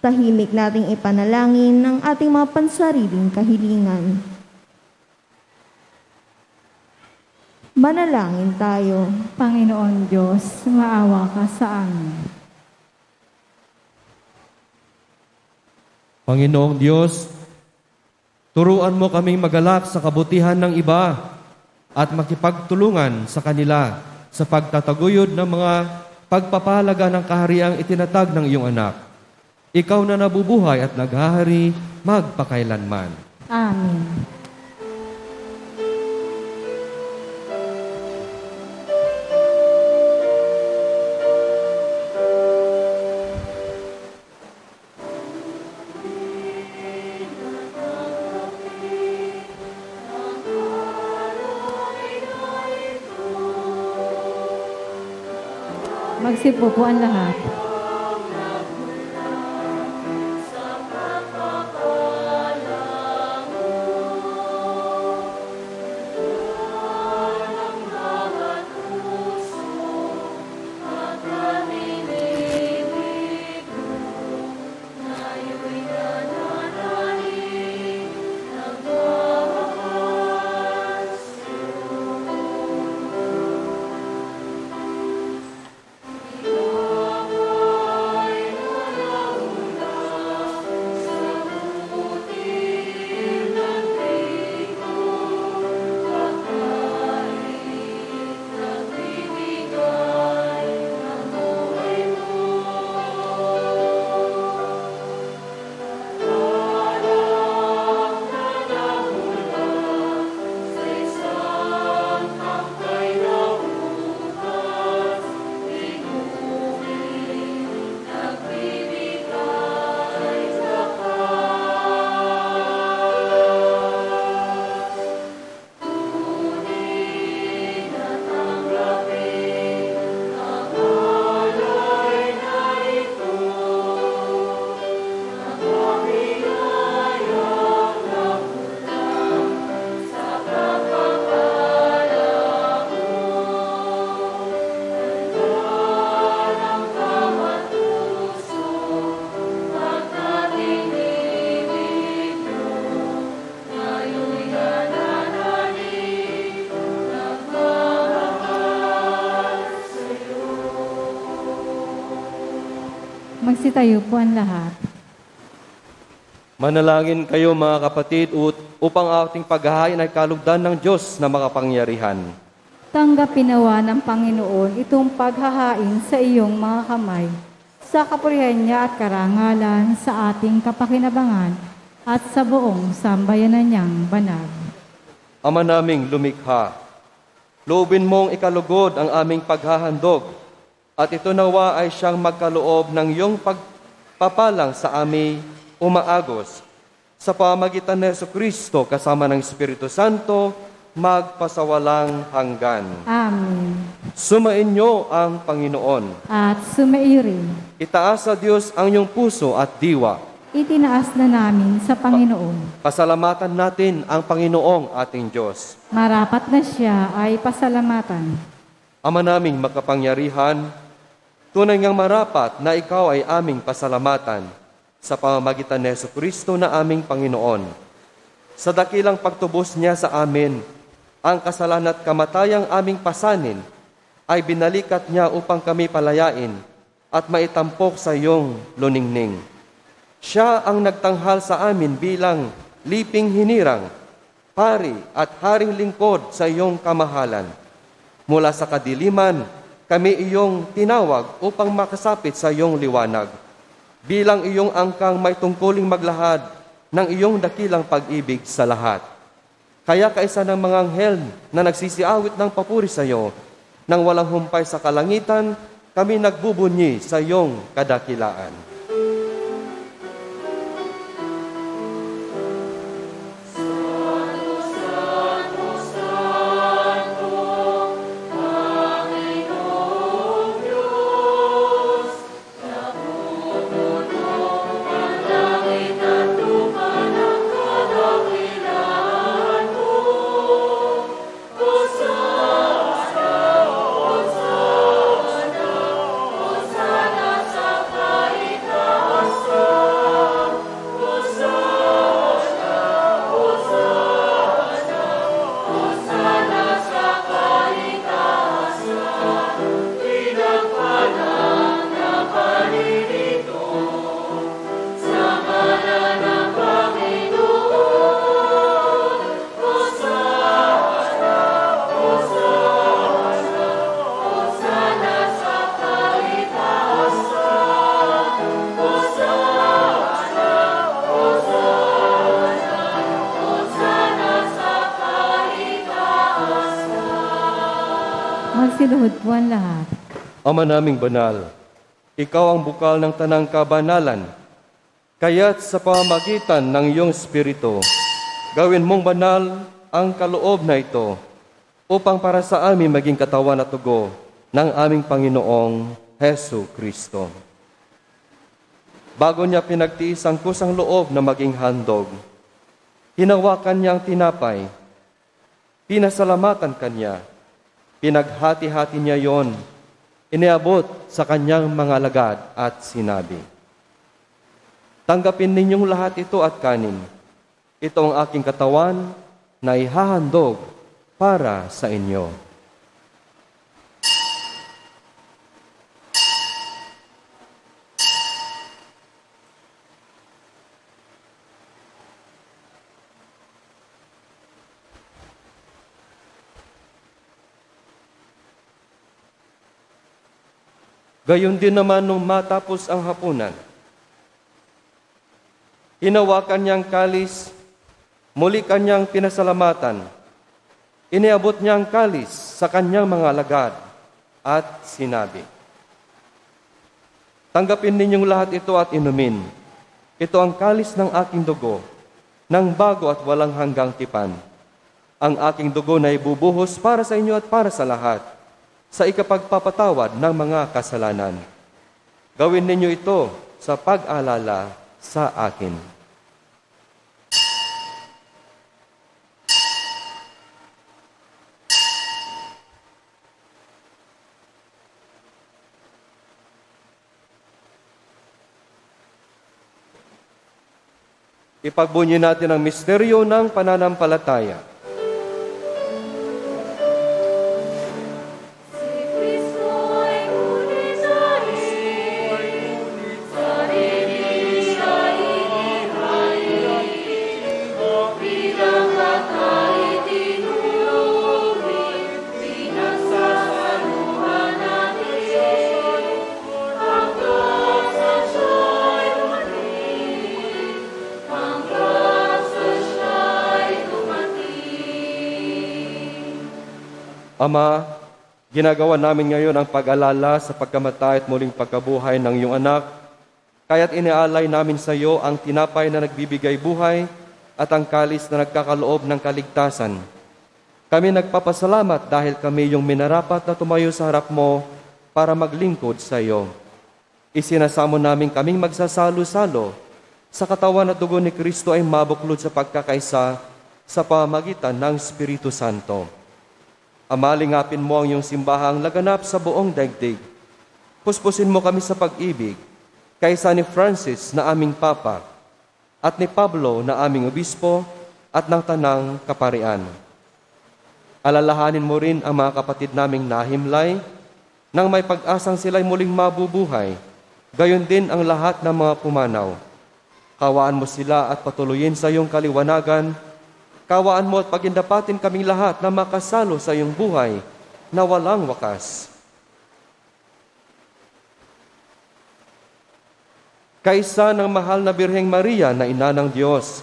Tahimik nating ipanalangin ang ating mga pansariling kahilingan. Manalangin tayo. Panginoon Diyos, maawa ka sa amin. Panginoong Diyos, turuan mo kaming magalak sa kabutihan ng iba at makipagtulungan sa kanila sa pagtataguyod ng mga pagpapahalaga ng kahariang itinatag ng iyong anak. Ikaw na nabubuhay at naghahari magpakailanman. Amen. Magsipo po ang lahat. Magsitayo po ang lahat. Manalangin kayo mga kapatid upang ating paghahain ay kalugdan ng Diyos na makapangyarihan. Tanggapin nawa ng Panginoon itong paghahain sa iyong mga kamay, sa kapurihan niya at karangalan sa ating kapakinabangan at sa buong sambayanan niyang banal. Ama naming lumikha, loobin mong ikalugod ang aming paghahandog, at ito nawa ay siyang magkaloob ng iyong pagpapalang sa aming umaagos. Sa pamagitan ni Jesucristo kasama ng Espiritu Santo, magpasawalang hanggan. Amen. Sumainyo ang Panginoon. At sumairin, Itaas sa Diyos ang iyong puso at diwa. itinaas na namin sa Panginoon. Pasalamatan natin ang Panginoong ating Diyos. Marapat na siya ay pasalamatan. Ama naming makapangyarihan, tunay ngang marapat na ikaw ay aming pasalamatan sa pamamagitan ni Jesucristo na aming Panginoon. Sa dakilang pagtubos niya sa amin, ang kasalanan at kamatayang aming pasanin ay binalikat niya upang kami palayain at maitampok sa iyong luningning. Siya ang nagtanghal sa amin bilang liping hinirang, pari at haring lingkod sa iyong kamahalan. Mula sa kadiliman, kami iyong tinawag upang makasapit sa iyong liwanag. Bilang iyong angkang may tungkuling maglahad ng iyong dakilang pag-ibig sa lahat. Kaya kaisa ng mga anghel na nagsisiawit ng papuri sa iyo, nang walang humpay sa kalangitan, kami nagbubunyi sa iyong kadakilaan. Magsiluhod po ang lahat. Ama naming banal, ikaw ang bukal ng tanang kabanalan, kaya't sa pamagitan ng iyong Espiritu, gawin mong banal ang kaloob na ito upang para sa amin maging katawan at tugo ng aming Panginoong Hesu Kristo. Bago niya pinagtiis ang kusang loob na maging handog, hinawakan niya ang tinapay, pinasalamatan kanya, pinaghati-hati niya yon, iniabot sa kanyang mga alagad at sinabi, "Tanggapin ninyong lahat ito at kanin. Ito ang aking katawan na ihahandog para sa inyo." Gayon din naman nung matapos ang hapunan, hinawakan niyang kalis, muli kanyang pinasalamatan, iniabot niyang kalis sa kanyang mga alagad at sinabi, "Tanggapin ninyong lahat ito at inumin. Ito ang kalis ng aking dugo, ng bago at walang hanggang tipan. Ang aking dugo na ibubuhos para sa inyo at para sa lahat, sa ikapagpapatawad ng mga kasalanan. Gawin ninyo ito sa pag-alala sa akin." Ipagbunyi natin ang misteryo ng pananampalataya. Ama, ginagawa namin ngayon ang pag-alala sa pagkamatay at muling pagkabuhay ng iyong anak, kaya't inialay namin sa iyo ang tinapay na nagbibigay buhay at ang kalis na nagkakaloob ng kaligtasan. Kami nagpapasalamat dahil kami yung minarapat na tumayo sa harap mo para maglingkod sa iyo. Isinasamo namin kaming magsasalo-salo sa katawan at dugo ni Kristo ay mabuklod sa pagkakaisa sa pamagitan ng Espiritu Santo. Ama, lingapin mo ang iyong simbahang laganap sa buong daigdig. Puspusin mo kami sa pag-ibig, kaysa ni Francis na aming Papa, at ni Pablo na aming Obispo, at ng Tanang Kaparian. Alalahanin mo rin ang mga kapatid naming nahimlay, nang may pag-asang sila'y muling mabubuhay, gayon din ang lahat ng mga pumanaw. Kawaan mo sila at patuloyin sa iyong kaliwanagan. Kawaan mo at pagindapatin kaming lahat na makasalo sa iyong buhay na walang wakas. Kaysa ng mahal na Birheng Maria na ina ng Diyos,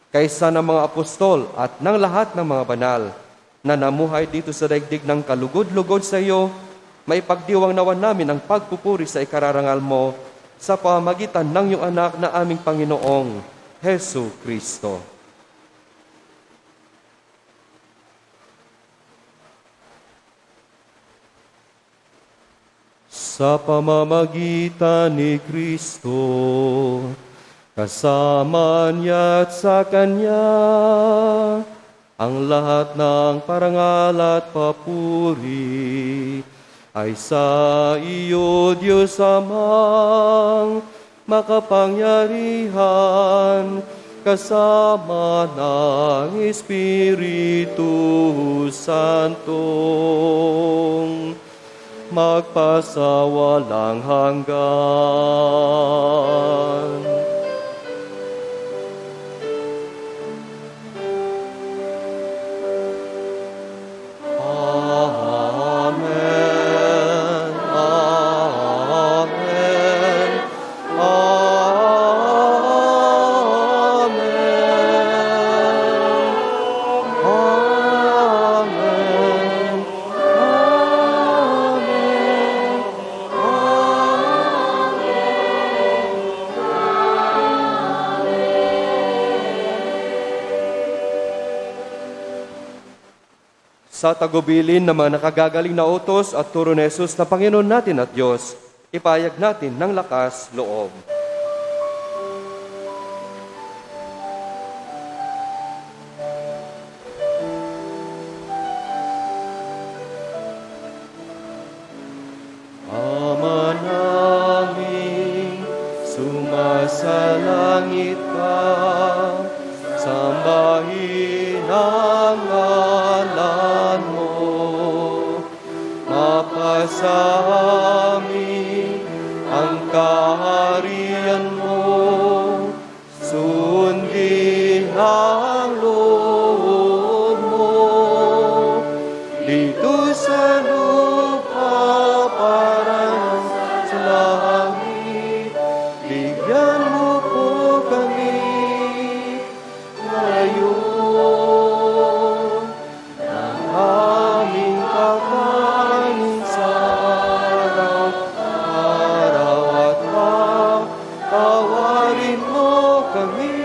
kaysa ng mga apostol at ng lahat ng mga banal na namuhay dito sa daigdig ng kalugod-lugod sa iyo, maipagdiwang nawan namin ang pagpupuri sa ikararangal mo sa pamagitan ng iyong anak na aming Panginoong Hesu Kristo. Sa pamamagitan ni Kristo, kasama niya at sa Kanya, ang lahat ng parangal at papuri ay sa iyo, Diyos Amang makapangyarihan, kasama ng Espiritu Santong magpasawalang hanggan. Sa tagubilin ng mga nakagagaling na utos at turo ni Jesus na Panginoon natin at Diyos, ipayag natin ng lakas loob. Ama namin, sumasalangit ka, sambahin ang ngalan mo, mapasa amin ang kaharian mo, sundin ang loob mo, dito sa lupa parang sa langit, bigyan mo po kami ngayon ng aming kakanin sa araw-araw at patawarin mo kami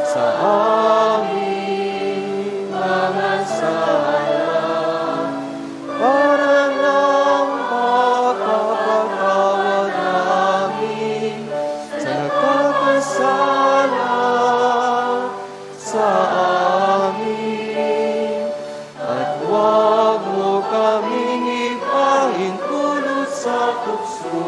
sa aming mga sala para nang makapatawad namin sa nagkakasala sa amin, at huwag mo kaming ipahintulot sa tukso,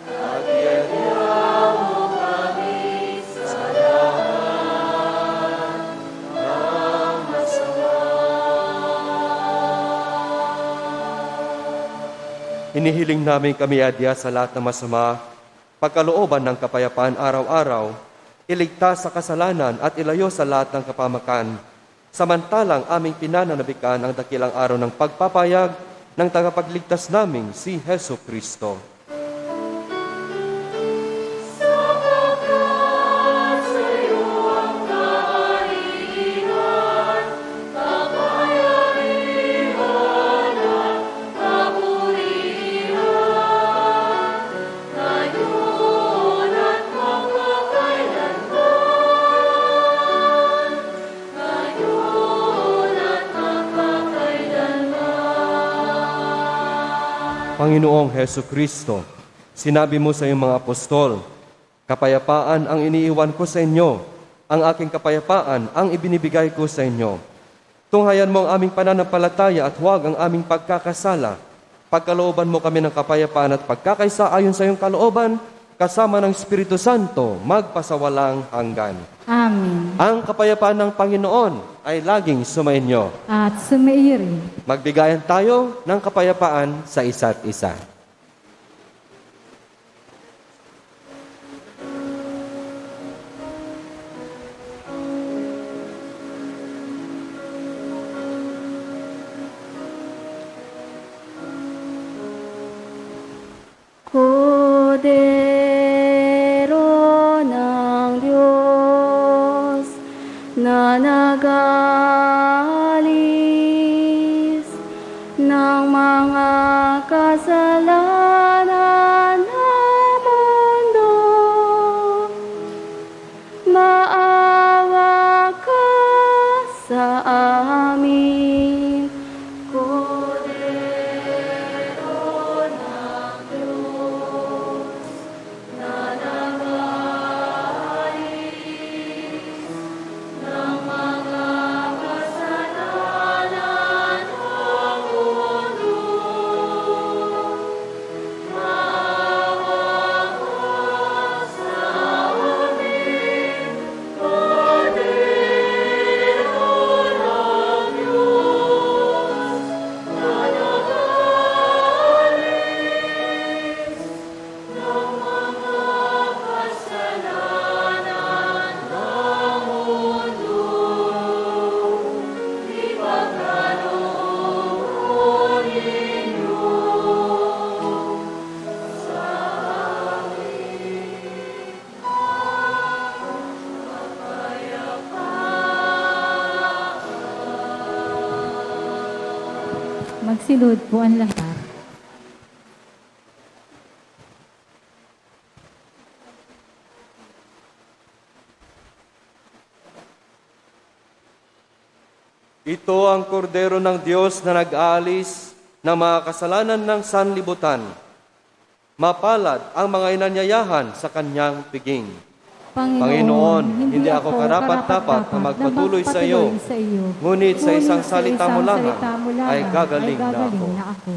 at iadya mo kami sa lahat ng masama. Hinihiling namin kami adya sa lahat ng masama, pagkalooban ng kapayapaan araw-araw, iligtas sa kasalanan at ilayo sa lahat ng kapamakan. Samantalang aming pinananabikan ang dakilang araw ng pagpapayag ng tagapagligtas naming si Hesu Kristo. Sapagkat sa iyo ang kaharian Panginoong Heso Kristo, sinabi mo sa iyong mga apostol, kapayapaan ang iniiwan ko sa inyo, ang aking kapayapaan ang ibinibigay ko sa inyo. Tunghayan mo ang aming pananampalataya at huwag ang aming pagkakasala. Pagkalooban mo kami ng kapayapaan at pagkakaisa ayon sa iyong kalooban, kasama ng Espiritu Santo, magpasawalang hanggan. Amen. Ang kapayapaan ng Panginoon ay laging sumainyo. At sumairi. Magbigayan tayo ng kapayapaan sa isa't isa. Kordero ng Diyos na nag-aalis ng mga kasalanan ng mundo, maawa ka sa amin. Magsilod po ang lahat. Ito ang kordero ng Diyos na nag-aalis ng mga kasalanan ng sanlibutan. Mapalad ang mga inanyayahan sa kanyang piging. Panginoon, hindi ako karapat-dapat na magpatuloy sa iyo, ngunit sa isang salita mo lang ay gagaling na ako.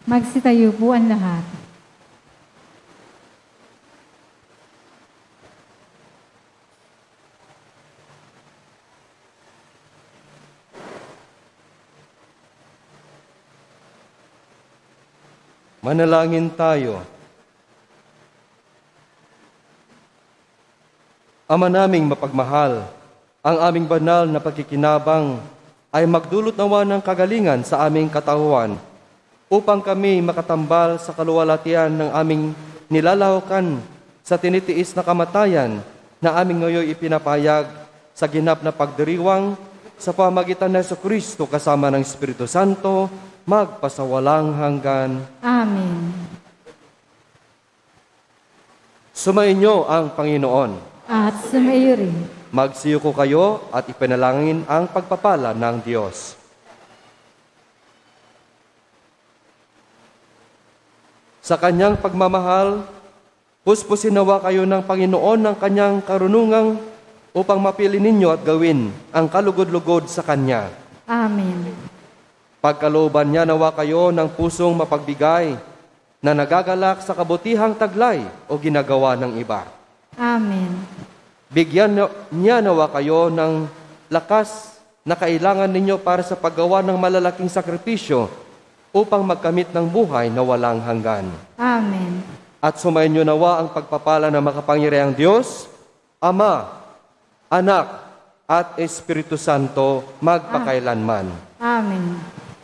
Magsitayo po ang lahat. Manalangin tayo. Ama naming mapagmahal, ang aming banal na pagkikinabang ay magdulot nawa ng kagalingan sa aming katauhan upang kami makatambal sa kaluwalhatian ng aming nilalahukan sa tinitiis na kamatayan na aming ngayon ipinapayag sa ginap na pagdiriwang sa pamagitan ng Jesucristo kasama ng Espiritu Santo, magpasawalang hanggan. Amen. Sumainyo ang Panginoon. At sumaiyo rin. Magsiyuko kayo at ipanalangin ang pagpapala ng Diyos. Sa kanyang pagmamahal, puspusin nawa kayo ng Panginoon ng kanyang karunungang upang mapili ninyo at gawin ang kalugod-lugod sa Kanya. Amen. Pagkalooban niya nawa kayo ng pusong mapagbigay na nagagalak sa kabutihang taglay o ginagawa ng iba. Amen. Bigyan niya nawa kayo ng lakas na kailangan ninyo para sa paggawa ng malalaking sakripisyo upang magkamit ng buhay na walang hanggan. Amen. At sumainyo nawa ang pagpapala ng makapangyarihang Diyos, Ama, Anak, at Espiritu Santo magpakailanman. Amen.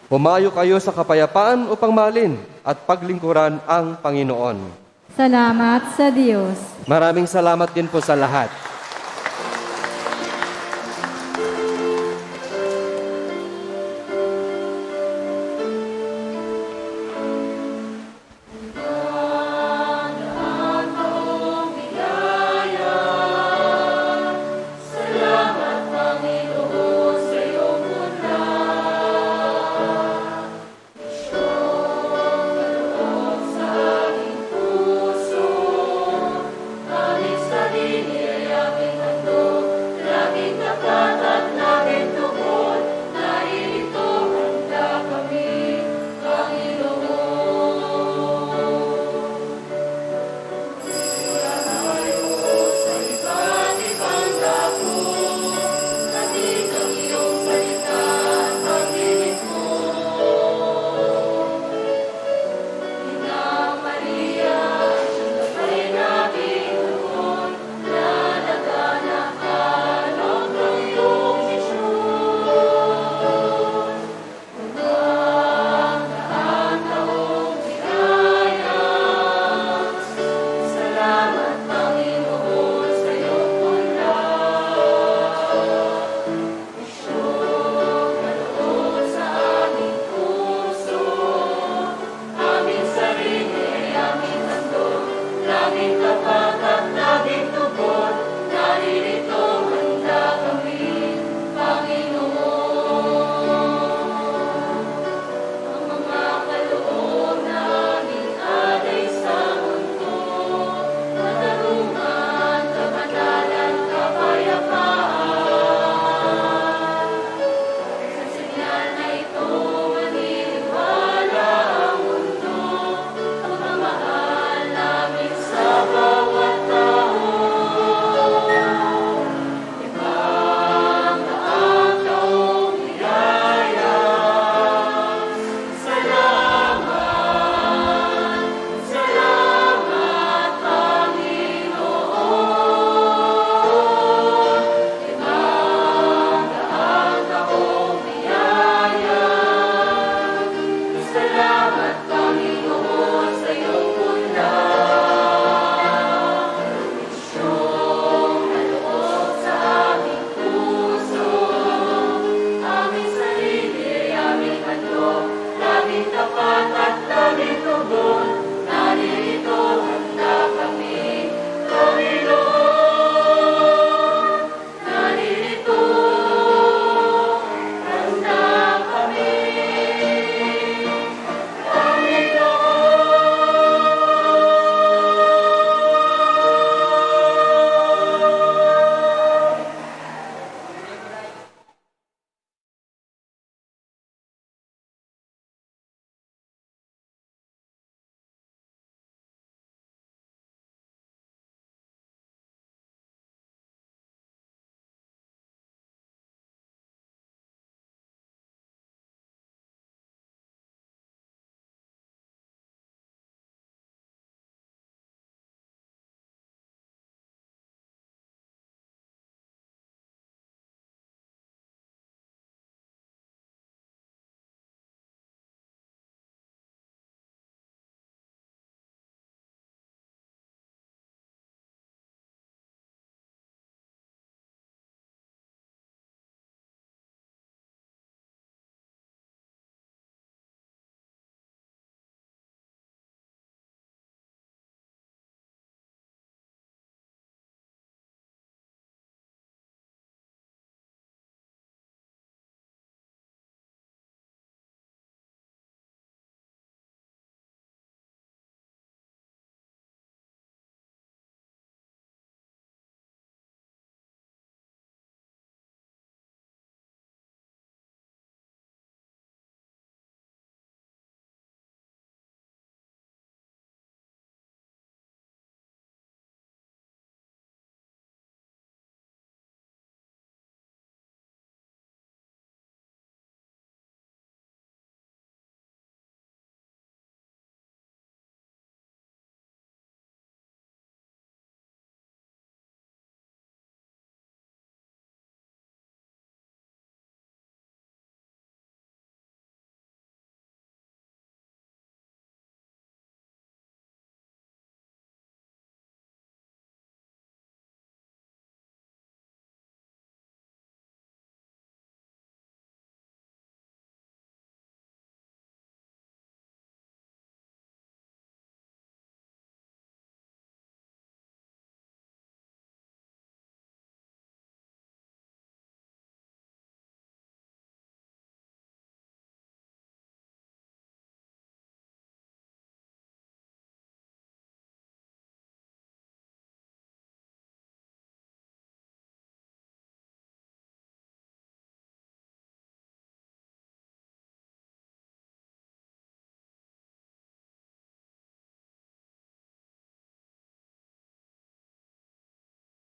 Humayo kayo sa kapayapaan upang mahalin at paglingkuran ang Panginoon. Salamat sa Diyos. Maraming salamat din po sa lahat.